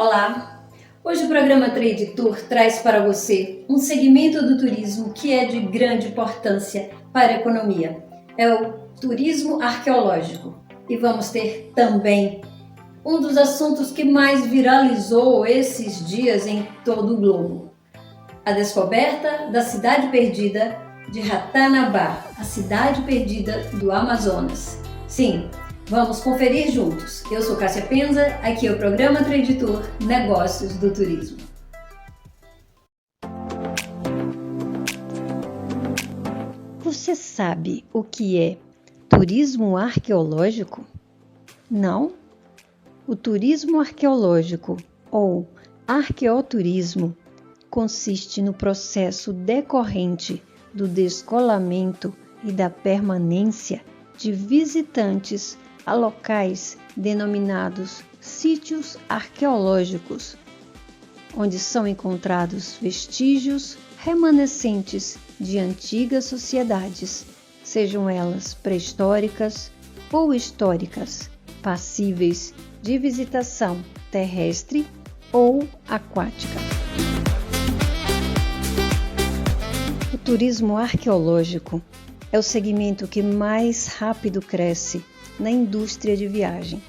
Olá! Hoje o programa Trade Tour traz para você um segmento do turismo que é de grande importância para a economia. É o turismo arqueológico. E vamos ter também um dos assuntos que mais viralizou esses dias em todo o globo: a descoberta da cidade perdida de Ratanabá, a cidade perdida do Amazonas. Sim, vamos conferir juntos. Eu sou Cássia Penza, aqui é o programa Trade Tour Negócios do Turismo. Você sabe o que é turismo arqueológico? Não? O turismo arqueológico ou arqueoturismo consiste no processo decorrente do descolamento e da permanência de visitantes a locais denominados sítios arqueológicos, onde são encontrados vestígios remanescentes de antigas sociedades, sejam elas pré-históricas ou históricas, passíveis de visitação terrestre ou aquática. O turismo arqueológico é o segmento que mais rápido cresce na indústria de viagem.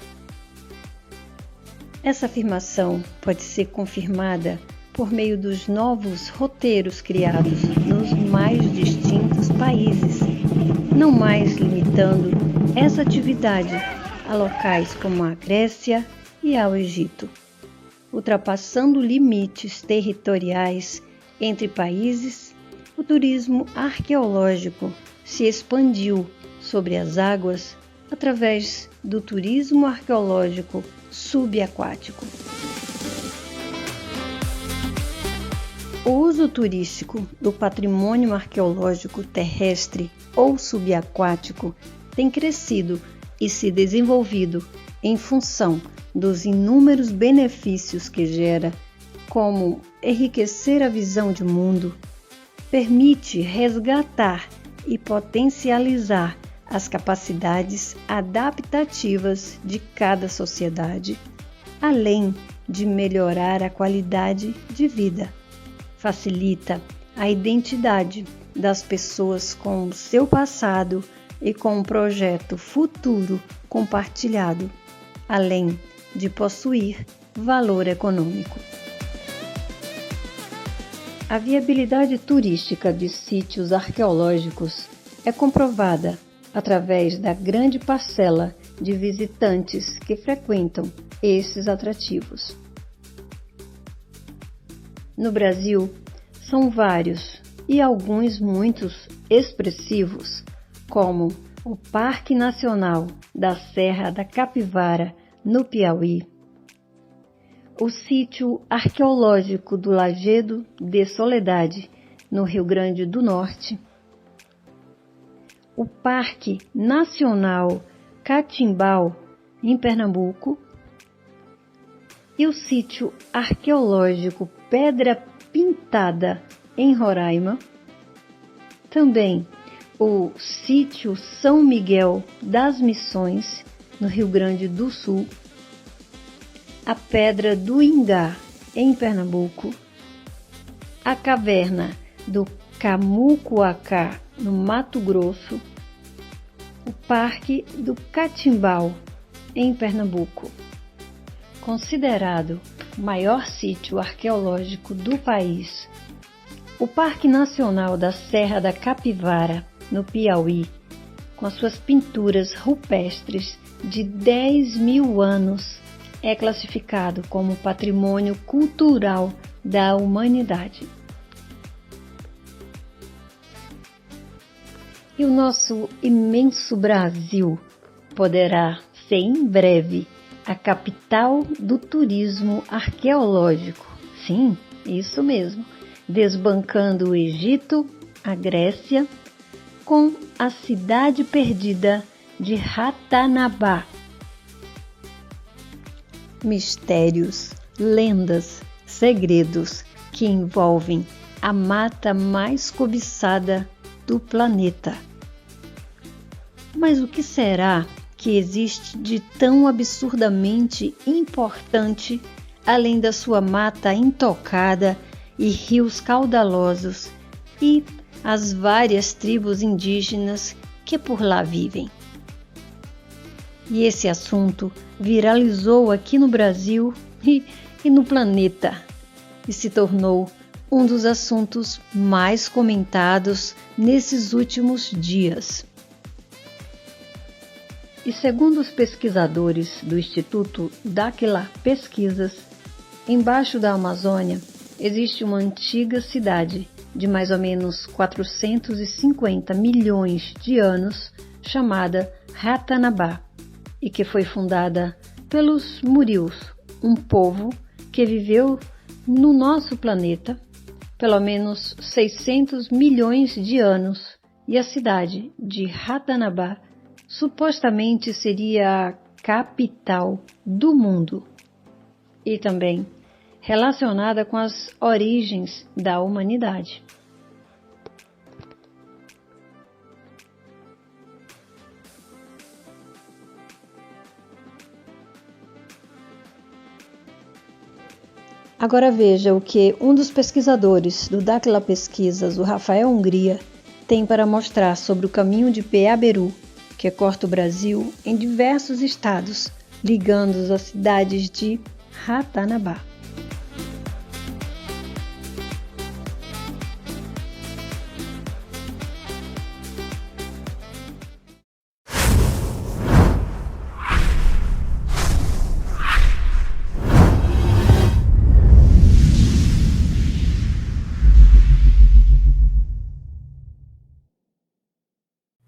Essa afirmação pode ser confirmada por meio dos novos roteiros criados nos mais distintos países, não mais limitando essa atividade a locais como a Grécia e ao Egito, ultrapassando limites territoriais entre países. O turismo arqueológico se expandiu sobre as águas através do turismo arqueológico subaquático. O uso turístico do patrimônio arqueológico terrestre ou subaquático tem crescido e se desenvolvido em função dos inúmeros benefícios que gera, como enriquecer a visão de mundo, permite resgatar e potencializar as capacidades adaptativas de cada sociedade, além de melhorar a qualidade de vida. Facilita a identidade das pessoas com o seu passado e com um projeto futuro compartilhado, além de possuir valor econômico. A viabilidade turística de sítios arqueológicos é comprovada através da grande parcela de visitantes que frequentam esses atrativos. No Brasil, são vários e alguns muitos expressivos, como o Parque Nacional da Serra da Capivara, no Piauí, o Sítio Arqueológico do Lajedo de Soledade, no Rio Grande do Norte, o Parque Nacional Catimbau, em Pernambuco, e o Sítio Arqueológico Pedra Pintada, em Roraima, também o Sítio São Miguel das Missões, no Rio Grande do Sul, a Pedra do Ingá, em Pernambuco, a Caverna do Camucuacá, no Mato Grosso, o Parque do Catimbau, em Pernambuco. Considerado o maior sítio arqueológico do país, o Parque Nacional da Serra da Capivara, no Piauí, com as suas pinturas rupestres de 10.000 anos, é classificado como Patrimônio Cultural da Humanidade. E o nosso imenso Brasil poderá ser em breve a capital do turismo arqueológico. Sim, isso mesmo, desbancando o Egito, a Grécia, com a cidade perdida de Ratanabá. Mistérios, lendas, segredos que envolvem a mata mais cobiçada do planeta. Mas o que será que existe de tão absurdamente importante além da sua mata intocada e rios caudalosos e as várias tribos indígenas que por lá vivem. E esse assunto viralizou aqui no Brasil e no planeta e se tornou um dos assuntos mais comentados nesses últimos dias. E segundo os pesquisadores do Instituto Daquila Pesquisas, embaixo da Amazônia existe uma antiga cidade de mais ou menos 450 milhões de anos chamada Ratanabá e que foi fundada pelos Murius, um povo que viveu no nosso planeta pelo menos 600 milhões de anos, e a cidade de Ratanabá supostamente seria a capital do mundo e também relacionada com as origens da humanidade. Agora veja o que um dos pesquisadores do Daquila Pesquisas, o Rafael Hungria, tem para mostrar sobre o caminho de Peaberu, que corta o Brasil em diversos estados, ligando-os às cidades de Ratanabá.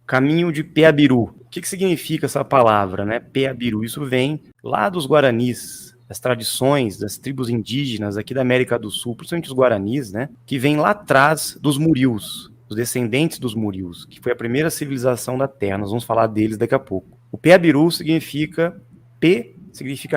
Caminho de Peabiru. O que significa essa palavra, né? Peabiru. Isso vem lá dos Guaranis, das tradições das tribos indígenas aqui da América do Sul, principalmente os Guaranis, né? Que vem lá atrás dos Murius, os descendentes dos Murius, que foi a primeira civilização da Terra. Nós vamos falar deles daqui a pouco. O Peabiru significa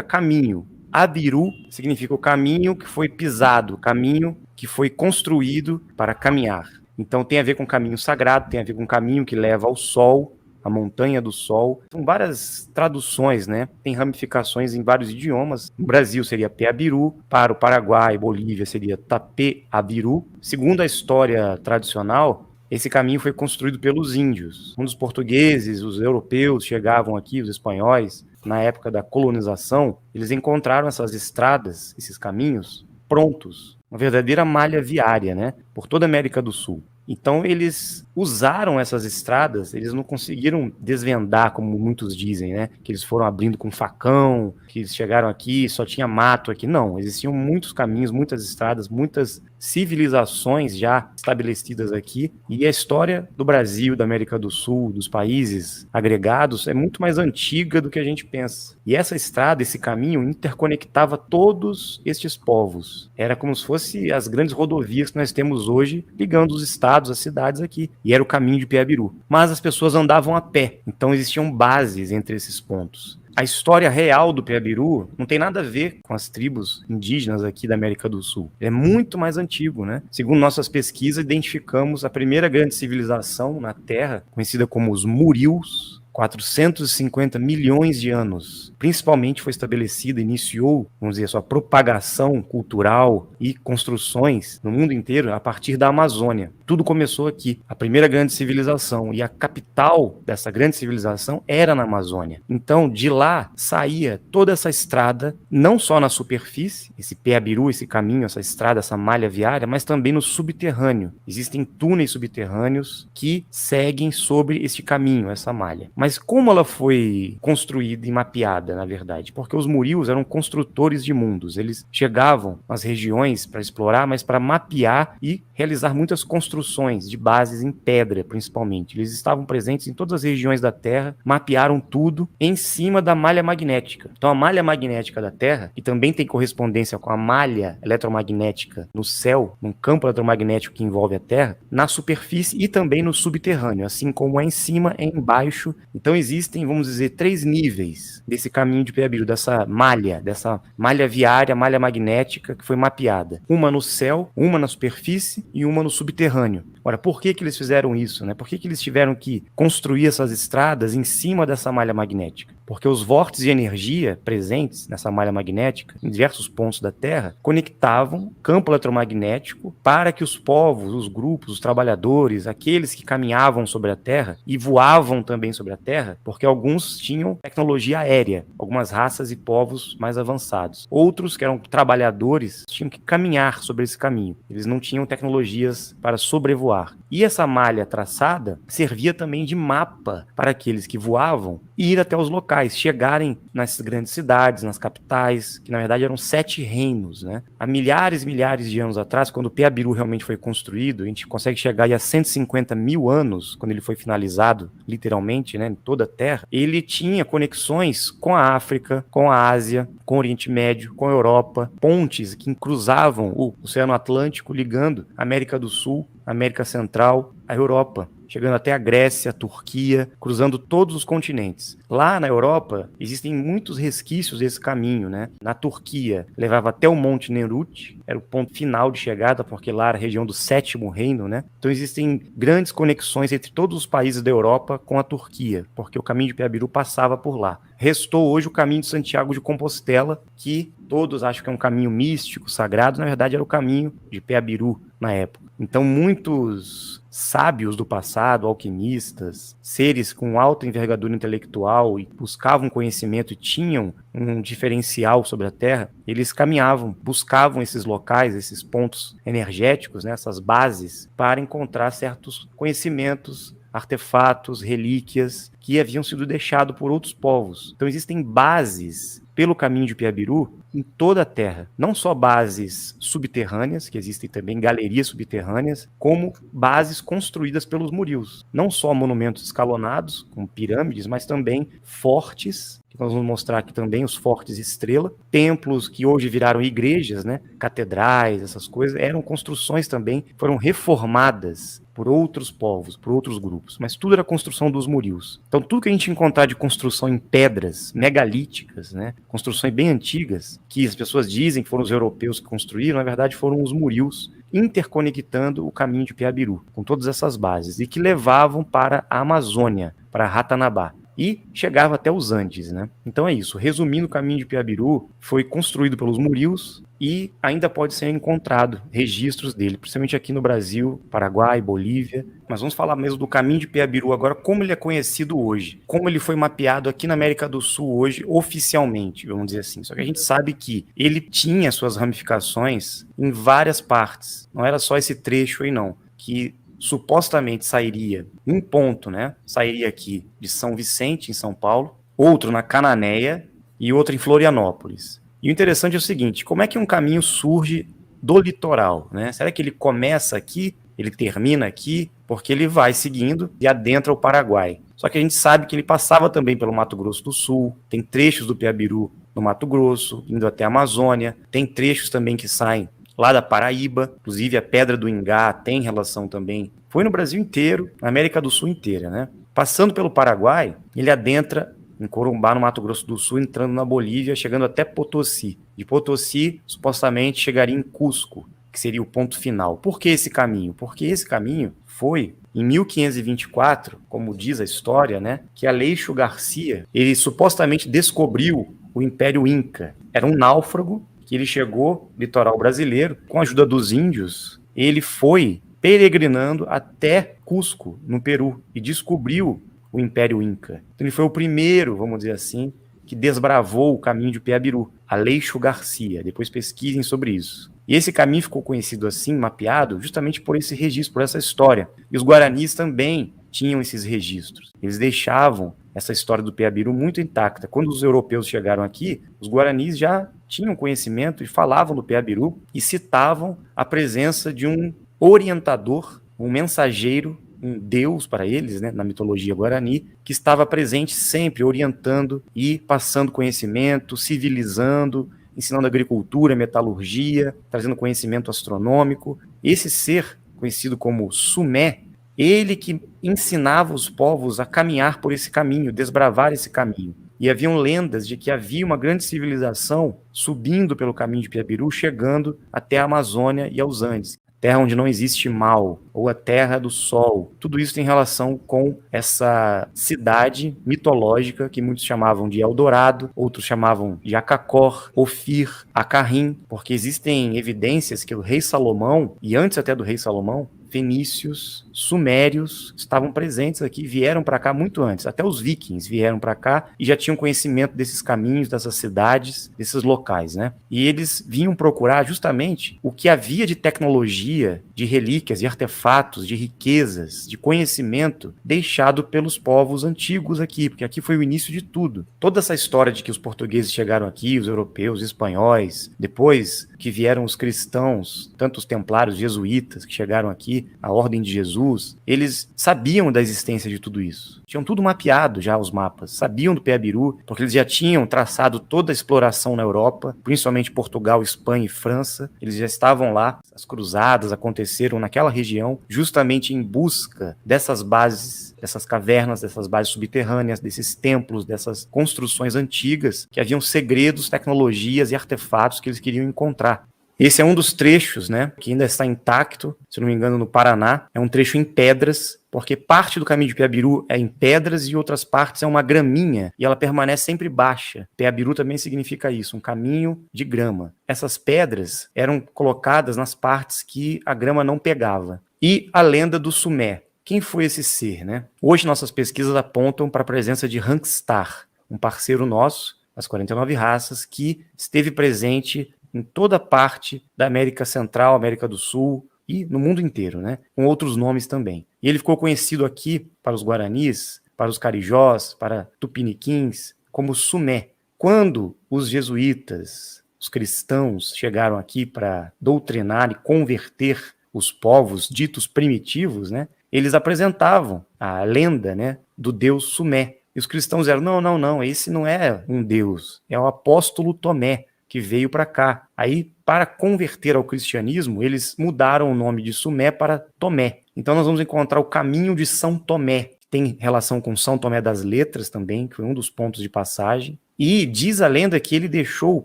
caminho. Abiru significa o caminho que foi pisado, o caminho que foi construído para caminhar. Então tem a ver com o caminho sagrado, tem a ver com o caminho que leva ao sol, a montanha do sol. São várias traduções, né? Tem ramificações em vários idiomas. No Brasil seria Peabiru, para o Paraguai e Bolívia seria Tapeabiru. Segundo a história tradicional, esse caminho foi construído pelos índios. Quando os portugueses, os europeus chegavam aqui, os espanhóis, na época da colonização, eles encontraram essas estradas, esses caminhos, prontos. Uma verdadeira malha viária, né? Por toda a América do Sul. Então eles usaram essas estradas, eles não conseguiram desvendar, como muitos dizem, né? Que eles foram abrindo com facão, que eles chegaram aqui, só tinha mato aqui. Não, existiam muitos caminhos, muitas estradas, muitas civilizações já estabelecidas aqui. E a história do Brasil, da América do Sul, dos países agregados, é muito mais antiga do que a gente pensa. E essa estrada, esse caminho, interconectava todos estes povos. Era como se fosse as grandes rodovias que nós temos hoje, ligando os estados, as cidades aqui. E era o caminho de Peabiru. Mas as pessoas andavam a pé, então existiam bases entre esses pontos. A história real do Peabiru não tem nada a ver com as tribos indígenas aqui da América do Sul. É muito mais antigo, né? Segundo nossas pesquisas, identificamos a primeira grande civilização na Terra, conhecida como os Murius, 450 milhões de anos. Principalmente foi estabelecida, iniciou, vamos dizer, sua propagação cultural e construções no mundo inteiro a partir da Amazônia. Tudo começou aqui, a primeira grande civilização, e a capital dessa grande civilização era na Amazônia. Então, de lá saía toda essa estrada, não só na superfície, esse Peabiru, esse caminho, essa estrada, essa malha viária, mas também no subterrâneo. Existem túneis subterrâneos que seguem sobre este caminho, essa malha. Mas como ela foi construída e mapeada, na verdade? Porque os Murius eram construtores de mundos. Eles chegavam às regiões para explorar, mas para mapear e realizar muitas construções de bases em pedra, principalmente. Eles estavam presentes em todas as regiões da Terra, mapearam tudo em cima da malha magnética. Então a malha magnética da Terra, que também tem correspondência com a malha eletromagnética no céu, num campo eletromagnético que envolve a Terra, na superfície e também no subterrâneo, assim como é em cima, é embaixo. Então existem, vamos dizer, 3 níveis desse caminho de Peabiru, dessa malha viária, malha magnética que foi mapeada. Uma no céu, uma na superfície e uma no subterrâneo, Ora, por que eles fizeram isso, né? Por que eles tiveram que construir essas estradas em cima dessa malha magnética? Porque os vórtices de energia presentes nessa malha magnética, em diversos pontos da Terra, conectavam campo eletromagnético para que os povos, os grupos, os trabalhadores, aqueles que caminhavam sobre a Terra e voavam também sobre a Terra, porque alguns tinham tecnologia aérea, algumas raças e povos mais avançados. Outros, que eram trabalhadores, tinham que caminhar sobre esse caminho. Eles não tinham tecnologias para sobrevoar. E essa malha traçada servia também de mapa para aqueles que voavam ir até os locais, chegarem nas grandes cidades, nas capitais, que na verdade eram 7 reinos, né? Há milhares e milhares de anos atrás, quando o Piabiru realmente foi construído, a gente consegue chegar aí a 150 mil anos, quando ele foi finalizado, literalmente, né, em toda a Terra, ele tinha conexões com a África, com a Ásia, com o Oriente Médio, com a Europa, pontes que cruzavam o Oceano Atlântico, ligando a América do Sul, a América Central, a Europa, chegando até a Grécia, a Turquia, cruzando todos os continentes. Lá na Europa, existem muitos resquícios desse caminho, né? Na Turquia, levava até o Monte Neruti, era o ponto final de chegada, porque lá era a região do Sétimo Reino, né? Então existem grandes conexões entre todos os países da Europa com a Turquia, porque o caminho de Piabiru passava por lá. Restou hoje o caminho de Santiago de Compostela, que todos acham que é um caminho místico, sagrado, na verdade era o caminho de Piabiru na época. Então muitos sábios do passado, alquimistas, seres com alta envergadura intelectual e buscavam conhecimento e tinham um diferencial sobre a Terra, eles caminhavam, buscavam esses locais, esses pontos energéticos, né, essas bases, para encontrar certos conhecimentos, artefatos, relíquias que haviam sido deixados por outros povos. Então existem bases pelo caminho de Piabiru em toda a Terra. Não só bases subterrâneas, que existem também galerias subterrâneas, como bases construídas pelos murius. Não só monumentos escalonados, como pirâmides, mas também fortes, que nós vamos mostrar aqui também, os fortes estrela, templos que hoje viraram igrejas, né? Catedrais, essas coisas, eram construções também, foram reformadas por outros povos, por outros grupos, mas tudo era construção dos murius. Então tudo que a gente encontrar de construção em pedras megalíticas, né, construções bem antigas, que as pessoas dizem que foram os europeus que construíram, na verdade foram os murius interconectando o caminho de Piabiru, com todas essas bases, e que levavam para a Amazônia, para Ratanabá. E chegava até os Andes, né? Então é isso. Resumindo, o caminho de Piabiru foi construído pelos murius e ainda pode ser encontrado registros dele, principalmente aqui no Brasil, Paraguai, Bolívia. Mas vamos falar mesmo do caminho de Piabiru agora, como ele é conhecido hoje, como ele foi mapeado aqui na América do Sul hoje, oficialmente, vamos dizer assim. Só que a gente sabe que ele tinha suas ramificações em várias partes. Não era só esse trecho aí, não. Que supostamente sairia um ponto, né? Sairia aqui de São Vicente, em São Paulo, outro na Cananéia e outro em Florianópolis. E o interessante é o seguinte, como é que um caminho surge do litoral, né? Será que ele começa aqui, ele termina aqui, porque ele vai seguindo e adentra o Paraguai? Só que a gente sabe que ele passava também pelo Mato Grosso do Sul, tem trechos do Piabiru no Mato Grosso, indo até a Amazônia, tem trechos também que saem lá da Paraíba, inclusive a Pedra do Ingá tem relação também. Foi no Brasil inteiro, na América do Sul inteira, né? Passando pelo Paraguai, ele adentra em Corumbá, no Mato Grosso do Sul, entrando na Bolívia, chegando até Potosí. De Potosí, supostamente, chegaria em Cusco, que seria o ponto final. Por que esse caminho? Porque esse caminho foi em 1524, como diz a história, né, que Aleixo Garcia, ele supostamente descobriu o Império Inca. Era um náufrago que ele chegou no litoral brasileiro, com a ajuda dos índios, ele foi peregrinando até Cusco, no Peru, e descobriu o Império Inca. Então ele foi o primeiro, vamos dizer assim, que desbravou o caminho de Piabiru, Aleixo Garcia. Depois pesquisem sobre isso. E esse caminho ficou conhecido assim, mapeado, justamente por esse registro, por essa história. E os guaranis também tinham esses registros. Eles deixavam essa história do Piabiru muito intacta. Quando os europeus chegaram aqui, os guaranis já tinham conhecimento e falavam do Piabiru e citavam a presença de um orientador, um mensageiro, um deus para eles, né, na mitologia guarani, que estava presente sempre, orientando e passando conhecimento, civilizando, ensinando agricultura, metalurgia, trazendo conhecimento astronômico. Esse ser, conhecido como Sumé, ele que ensinava os povos a caminhar por esse caminho, desbravar esse caminho. E haviam lendas de que havia uma grande civilização subindo pelo caminho de Piabiru, chegando até a Amazônia e aos Andes. terra onde não existe mal, ou a terra do sol. Tudo isso tem relação com essa cidade mitológica que muitos chamavam de Eldorado, outros chamavam de Acacor, Ofir, Acarrim, porque existem evidências que o rei Salomão, e antes até do rei Salomão, fenícios, sumérios estavam presentes aqui, vieram para cá muito antes. Até os vikings vieram para cá e já tinham conhecimento desses caminhos, dessas cidades, desses locais, né? E eles vinham procurar justamente o que havia de tecnologia, de relíquias, de artefatos, de riquezas, de conhecimento deixado pelos povos antigos aqui, porque aqui foi o início de tudo. Toda essa história de que os portugueses chegaram aqui, os europeus, os espanhóis, depois que vieram os cristãos, tanto os templários, jesuítas que chegaram aqui, a Ordem de Jesus, eles sabiam da existência de tudo isso. Tinham tudo mapeado já, os mapas. Sabiam do Peabiru, porque eles já tinham traçado toda a exploração na Europa, principalmente Portugal, Espanha e França. Eles já estavam lá. As cruzadas aconteceram naquela região, justamente em busca dessas bases, dessas cavernas, dessas bases subterrâneas, desses templos, dessas construções antigas, que haviam segredos, tecnologias e artefatos que eles queriam encontrar. Esse é um dos trechos, né, que ainda está intacto, se não me engano, no Paraná. É um trecho em pedras, porque parte do caminho de Peabiru é em pedras e outras partes é uma graminha, e ela permanece sempre baixa. Peabiru também significa isso, um caminho de grama. Essas pedras eram colocadas nas partes que a grama não pegava. E a lenda do Sumé. Quem foi esse ser, né? Hoje nossas pesquisas apontam para a presença de Hangstar, um parceiro nosso, das 49 raças, que esteve presente em toda parte da América Central, América do Sul e no mundo inteiro, né? Com outros nomes também. E ele ficou conhecido aqui para os Guaranis, para os Carijós, para Tupiniquins, como Sumé. Quando os jesuítas, os cristãos, chegaram aqui para doutrinar e converter os povos ditos primitivos, né? Eles apresentavam a lenda, né, do deus Sumé. E os cristãos eram, não, esse não é um deus, é o apóstolo Tomé, que veio para cá. Aí, para converter ao cristianismo, eles mudaram o nome de Sumé para Tomé. Então nós vamos encontrar o caminho de São Tomé, que tem relação com São Tomé das Letras também, que foi um dos pontos de passagem. E diz a lenda que ele deixou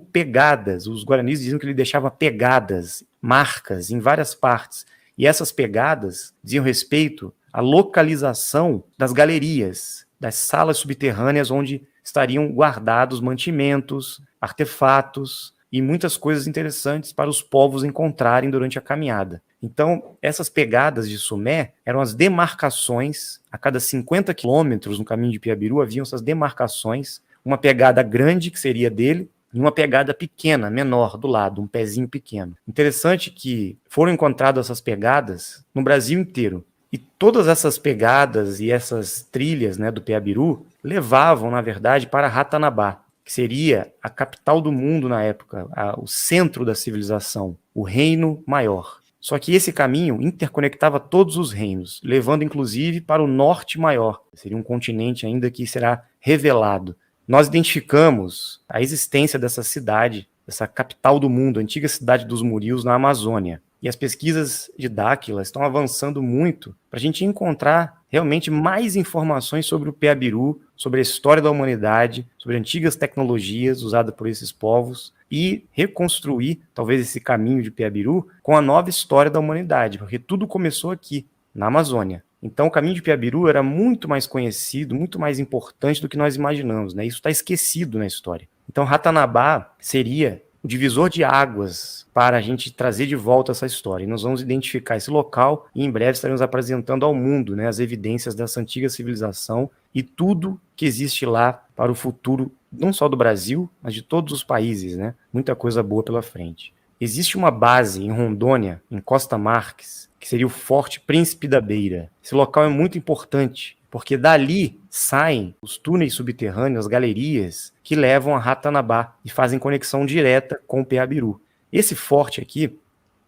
pegadas, os guaranis diziam que ele deixava pegadas, marcas em várias partes. E essas pegadas diziam respeito à localização das galerias, das salas subterrâneas onde estariam guardados mantimentos, artefatos e muitas coisas interessantes para os povos encontrarem durante a caminhada. Então, essas pegadas de Sumé eram as demarcações. A cada 50 quilômetros no caminho de Peabiru haviam essas demarcações, uma pegada grande, que seria dele, e uma pegada pequena, menor, do lado, um pezinho pequeno. Interessante que foram encontradas essas pegadas no Brasil inteiro. E todas essas pegadas e essas trilhas, né, do Peabiru levavam, na verdade, para Ratanabá, que seria a capital do mundo na época, o centro da civilização, o reino maior. Só que esse caminho interconectava todos os reinos, levando inclusive para o norte maior. Seria um continente ainda que será revelado. Nós identificamos a existência dessa cidade, essa capital do mundo, a antiga cidade dos Murios, na Amazônia. E as pesquisas de Dáquila estão avançando muito para a gente encontrar realmente mais informações sobre o Peabiru, sobre a história da humanidade, sobre antigas tecnologias usadas por esses povos e reconstruir, talvez, esse caminho de Peabiru com a nova história da humanidade, porque tudo começou aqui, na Amazônia. Então, o caminho de Peabiru era muito mais conhecido, muito mais importante do que nós imaginamos, né? Isso está esquecido na história. Então, Ratanabá seria o divisor de águas para a gente trazer de volta essa história. E nós vamos identificar esse local e em breve estaremos apresentando ao mundo, né, as evidências dessa antiga civilização e tudo que existe lá para o futuro, não só do Brasil, mas de todos os países, né? Muita coisa boa pela frente. Existe uma base em Rondônia, em Costa Marques, que seria o Forte Príncipe da Beira. Esse local é muito importante, porque dali saem os túneis subterrâneos, as galerias, que levam a Ratanabá e fazem conexão direta com o Peabiru. Esse forte aqui,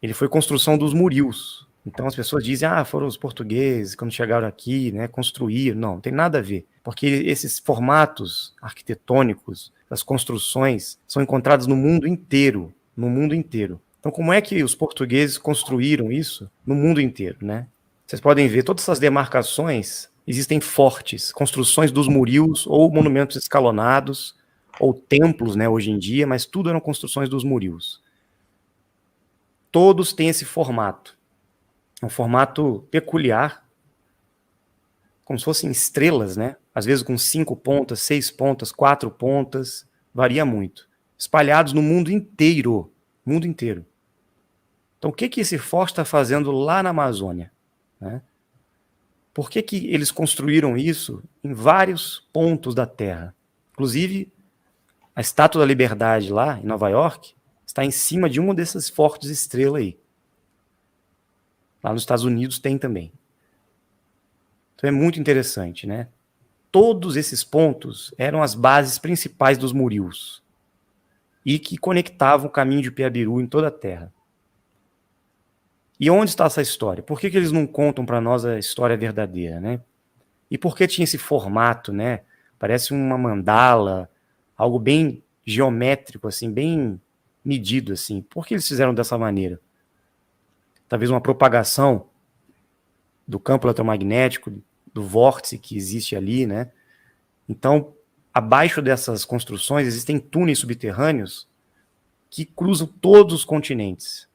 ele foi construção dos Murios. Então as pessoas dizem, foram os portugueses, quando chegaram aqui, né, construíram. Não tem nada a ver, porque esses formatos arquitetônicos, as construções, são encontrados no mundo inteiro, Então como é que os portugueses construíram isso no mundo inteiro, né? Vocês podem ver, todas essas demarcações, existem fortes, construções dos Murios, ou monumentos escalonados, ou templos, né, hoje em dia, mas tudo eram construções dos Murios. Todos têm esse formato. É um formato peculiar, como se fossem estrelas, né? Às vezes com 5 pontas, 6 pontas, 4 pontas, varia muito. Espalhados no mundo inteiro, mundo inteiro. Então, o que esse forte está fazendo lá na Amazônia, né? Por que eles construíram isso em vários pontos da Terra? Inclusive, a Estátua da Liberdade lá em Nova York está em cima de uma dessas fortes estrelas aí. Lá nos Estados Unidos tem também. Então é muito interessante, né? Todos esses pontos eram as bases principais dos murius e que conectavam o caminho de Piabiru em toda a Terra. E onde está essa história? Por que eles não contam para nós a história verdadeira, né? E por que tinha esse formato, né? Parece uma mandala, algo bem geométrico, assim, bem medido, assim. Por que eles fizeram dessa maneira? Talvez uma propagação do campo eletromagnético, do vórtice que existe ali, né? Então, abaixo dessas construções existem túneis subterrâneos que cruzam todos os continentes.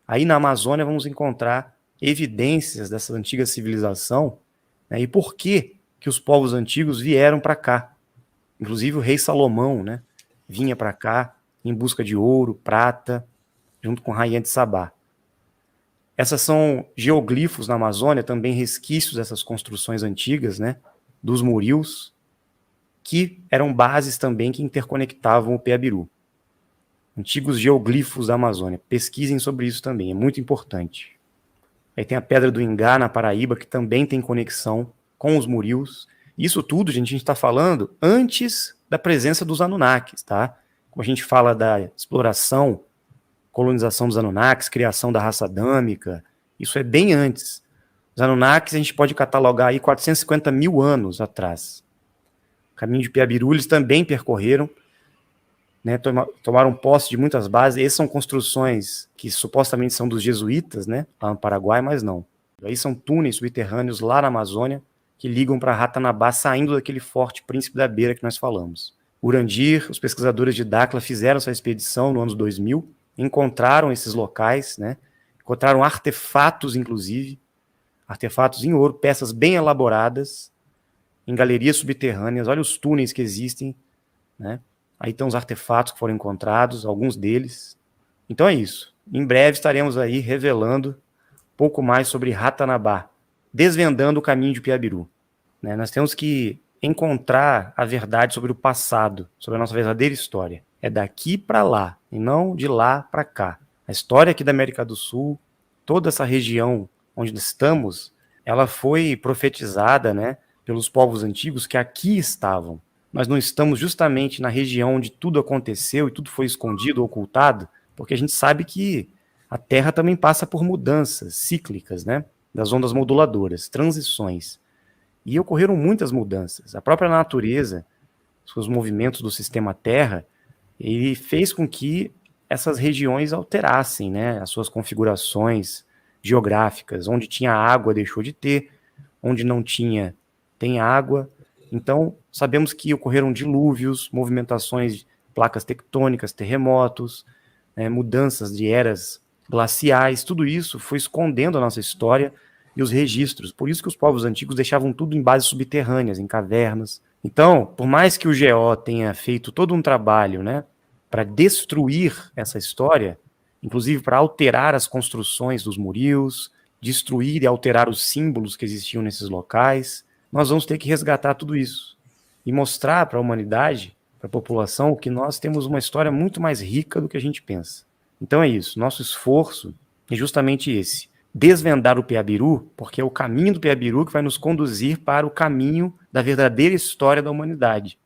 Aí na Amazônia vamos encontrar evidências dessa antiga civilização, né? E por que os povos antigos vieram para cá. Inclusive o rei Salomão, né, vinha para cá em busca de ouro, prata, junto com Rainha de Sabá. Essas são geoglifos na Amazônia, também resquícios dessas construções antigas, né, dos murius, que eram bases também que interconectavam o Piabiru. Antigos geoglifos da Amazônia. Pesquisem sobre isso também, é muito importante. Aí tem a Pedra do Ingá, na Paraíba, que também tem conexão com os murius. Isso tudo, gente, a gente está falando antes da presença dos Anunnakis, tá? Quando a gente fala da exploração, colonização dos Anunnakis, criação da raça adâmica, isso é bem antes. Os Anunnakis a gente pode catalogar aí 450 mil anos atrás. O caminho de Piabiru eles também percorreram, né, tomaram posse de muitas bases. Essas são construções que supostamente são dos jesuítas, né, lá no Paraguai, mas não. Aí são túneis subterrâneos lá na Amazônia que ligam para Ratanabá, saindo daquele forte Príncipe da Beira que nós falamos. Urandir, os pesquisadores de Dakla fizeram essa expedição no ano 2000, encontraram esses locais, né, encontraram artefatos, inclusive, artefatos em ouro, peças bem elaboradas, em galerias subterrâneas. Olha os túneis que existem, né? Aí estão os artefatos que foram encontrados, alguns deles. Então é isso. Em breve estaremos aí revelando um pouco mais sobre Ratanabá, desvendando o caminho de Piabiru. Né? Nós temos que encontrar a verdade sobre o passado, sobre a nossa verdadeira história. É daqui para lá, e não de lá para cá. A história aqui da América do Sul, toda essa região onde estamos, ela foi profetizada, né, pelos povos antigos que aqui estavam. Nós não estamos justamente na região onde tudo aconteceu e tudo foi escondido, ocultado, porque a gente sabe que a Terra também passa por mudanças cíclicas, né, das ondas moduladoras, transições. E ocorreram muitas mudanças. A própria natureza, os movimentos do sistema Terra, ele fez com que essas regiões alterassem, né, as suas configurações geográficas. Onde tinha água deixou de ter, onde não tinha, tem água. Então, sabemos que ocorreram dilúvios, movimentações de placas tectônicas, terremotos, mudanças de eras glaciais. Tudo isso foi escondendo a nossa história e os registros. Por isso que os povos antigos deixavam tudo em bases subterrâneas, em cavernas. Então, por mais que o GO tenha feito todo um trabalho, né, para destruir essa história, inclusive para alterar as construções dos murios, destruir e alterar os símbolos que existiam nesses locais, nós vamos ter que resgatar tudo isso e mostrar para a humanidade, para a população, que nós temos uma história muito mais rica do que a gente pensa. Então é isso, nosso esforço é justamente esse, desvendar o Piabiru, porque é o caminho do Piabiru que vai nos conduzir para o caminho da verdadeira história da humanidade.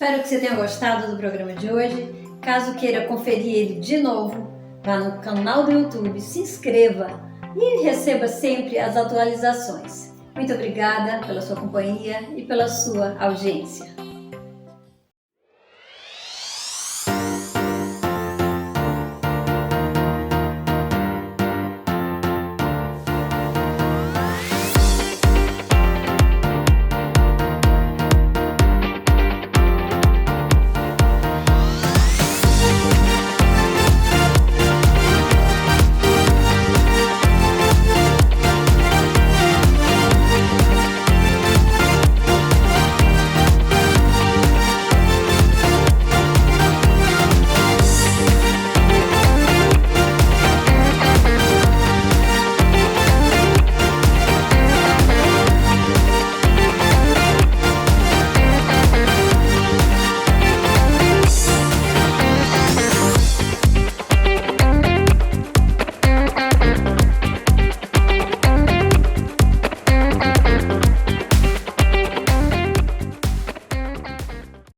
Espero que você tenha gostado do programa de hoje. Caso queira conferir ele de novo, vá no canal do YouTube, se inscreva e receba sempre as atualizações. Muito obrigada pela sua companhia e pela sua audiência.